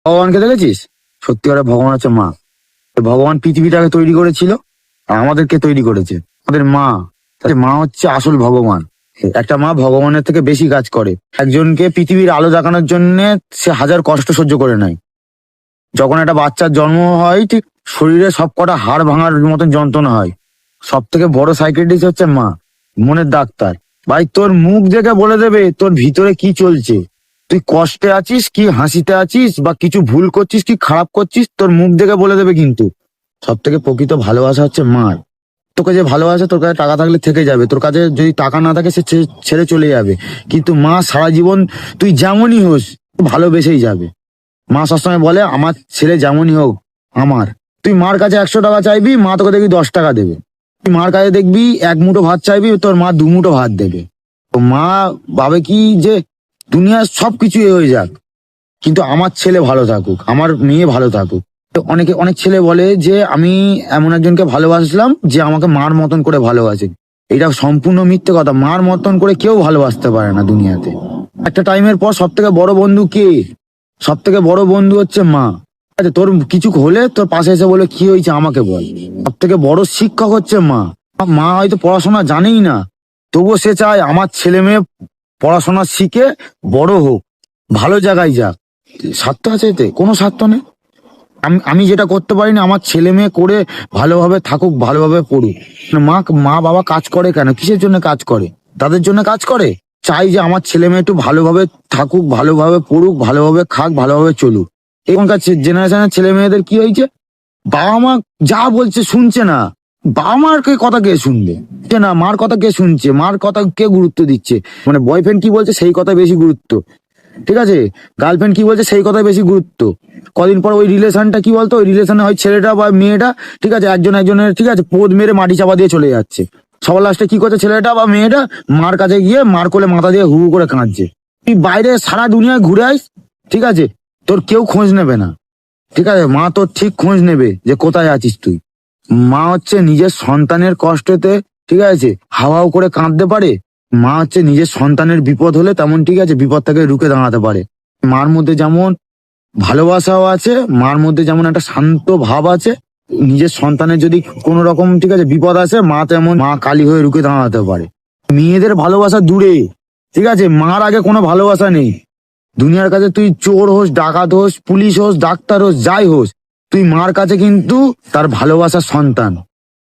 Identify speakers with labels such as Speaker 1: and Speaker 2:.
Speaker 1: ভগবানকে দেখেছিস? সত্যি করে ভগবান হচ্ছে মা। ভগবান পৃথিবীটাকে তৈরি করেছিল আর আমাদেরকে তৈরি করেছে আমাদের মা। তাহলে মা হচ্ছে আসল ভগবান। একটা মা ভগবানের থেকে বেশি কাজ করে। একজনকে পৃথিবীর আলো দেখানোর জন্য সে হাজার কষ্ট সহ্য করে নেয়। যখন একটা বাচ্চার জন্ম হয় ঠিক শরীরে সব কটা হাড় ভাঙার মতন যন্ত্রণা হয়। সব থেকে বড় সাইকিয়াট্রিস্ট হচ্ছে মা, মনের ডাক্তার। ভাই তোর মুখ দেখে বলে দেবে তোর ভিতরে কি চলছে। তুই কষ্টে আছিস কি হাসিতে আছিস বা কিছু ভুল করছিস কি খারাপ করছিস, তোর মুখ দেখে বলে দেবে। কিন্তু সব থেকে প্রকৃত ভালোবাসা হচ্ছে মার। তোকে যে ভালোবাসে, তোর কাছে টাকা থাকলে থেকে যাবে, তোর কাছে যদি টাকা না থাকে সে ছেড়ে চলে যাবে। কিন্তু মা সারা জীবন তুই যেমনই হোস ভালোবেসেই যাবে। মা সবসময় বলে আমার ছেলে যেমনই হোক আমার। তুই মার কাছে 100 টাকা চাইবি, মা তোকে দেখবি 10 টাকা দেবে। তুই মার কাছে দেখবি এক মুঠো ভাত চাইবি, তোর মা 2 মুঠো ভাত দেবে। তো মা ভাবে কি যে দুনিয়ার সবকিছু হয়ে যাক কিন্তু আমার ছেলে ভালো থাকুক, আমার মেয়ে ভালো থাকুক। তো অনেক ছেলে বলে যে আমি এমন একজনকে ভালোবাসলাম যে আমাকে মার মতন করে ভালোবাসে। এটা সম্পূর্ণ মিথ্যে কথা। মার মতন করে কেউ ভালোবাসতে পারে না দুনিয়াতে। একটা টাইমের পর সব থেকে বড় বন্ধু কে? সব থেকে বড় বন্ধু হচ্ছে মা। আচ্ছা, তোর কিছু হলে তোর পাশে এসে বলে কি হয়েছে আমাকে বল। সব থেকে বড় শিক্ষক হচ্ছে মা। মা হয়তো পড়াশোনা জানেই না, তবুও সে চায় আমার ছেলে মেয়ে পড়াশোনা শিখে বড় হোক, ভালো জায়গায় যাক। স্বার্থ আছে এতে? কোনো স্বার্থ নেই। আমি যেটা করতে পারি না আমার ছেলে মেয়ে করে ভালোভাবে থাকুক, ভালোভাবে পড়ুক। মা মা বাবা কাজ করে কেন? কিসের জন্য কাজ করে? তাদের জন্য কাজ করে। চাই যে আমার ছেলে মেয়ে একটু ভালোভাবে থাকুক, ভালোভাবে পড়ুক, ভালোভাবে খাক, ভালোভাবে চলুক। এখনকার জেনারেশনের ছেলে মেয়েদের কি হয়েছে, বাবা মা যা বলছে শুনছে না। বাবা মার কথা কে শুনবে? না, মার কথা কে শুনছে? মার কথা কে গুরুত্ব দিচ্ছে? মানে বয়ফ্রেন্ড কি বলছে সেই কথা বেশি গুরুত্ব, ঠিক আছে? গার্লফ্রেন্ড কি বলছে সেই কথাই বেশি গুরুত্ব। কদিন পর ওই রিলেশনটা কি বলতো, ওই রিলেশনে হয় ছেলেটা বা মেয়েটা, ঠিক আছে, একজন একজনের ঠিক আছে পোদ মেরে মাটি চাপা দিয়ে চলে যাচ্ছে। সবার লাস্টে কি করছে ছেলেটা বা মেয়েটা? মার কাছে গিয়ে মার কোলে মাথা দিয়ে হু হু করে কাঁদছে। তুই বাইরে সারা দুনিয়ায় ঘুরে আইস, ঠিক আছে, তোর কেউ খোঁজ নেবে না। ঠিক আছে, মা তোর ঠিক খোঁজ নেবে যে কোথায় আছিস তুই। মা হচ্ছে নিজের সন্তানের কষ্টতে, ঠিক আছে, হাওয়াও করে কাঁদতে পারে। মা হচ্ছে নিজের সন্তানের বিপদ হলে তেমন, ঠিক আছে, বিপদ থেকে রুখে দাঁড়াতে পারে। মার মধ্যে যেমন ভালোবাসাও আছে, মার মধ্যে যেমন একটা শান্ত ভাব আছে। নিজের সন্তানের যদি কোনো রকম, ঠিক আছে, বিপদ আসে, মা তেমন মা কালী হয়ে রুখে দাঁড়াতে পারে। মেয়েদের ভালোবাসা দূরে, ঠিক আছে, মার আগে কোনো ভালোবাসা নেই। দুনিয়ার কাছে তুই চোর হোস, ডাকাত হোস, পুলিশ হোস, ডাক্তার হোস, যাই হোস, তুই মার কাছে কিন্তু তার ভালোবাসার সন্তান।